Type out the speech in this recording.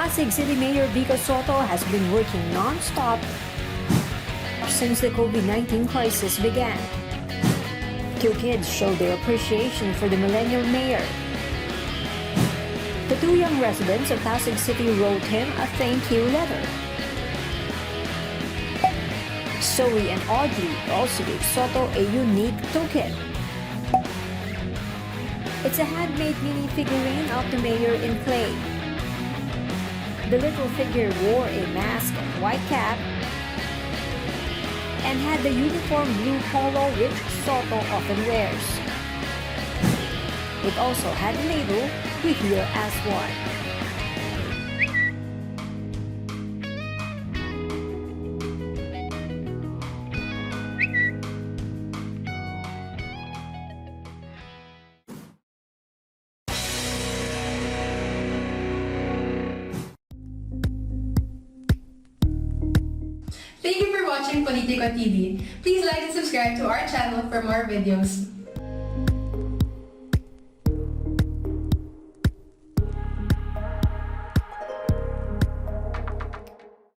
Pasig City Mayor Vico Sotto has been working non-stop since the COVID-19 crisis began. Two kids showed their appreciation for the millennial mayor. The two young residents of Pasig City wrote him a thank you letter. Zoe and Audrey also gave Sotto a unique token. It's a handmade mini figurine of the mayor in clay. The little figure wore a mask and white cap and had the uniform blue polo which Sotto often wears. It also had a label, "We Here as One." Thank you for watching Politico TV. Please like and subscribe to our channel for more videos.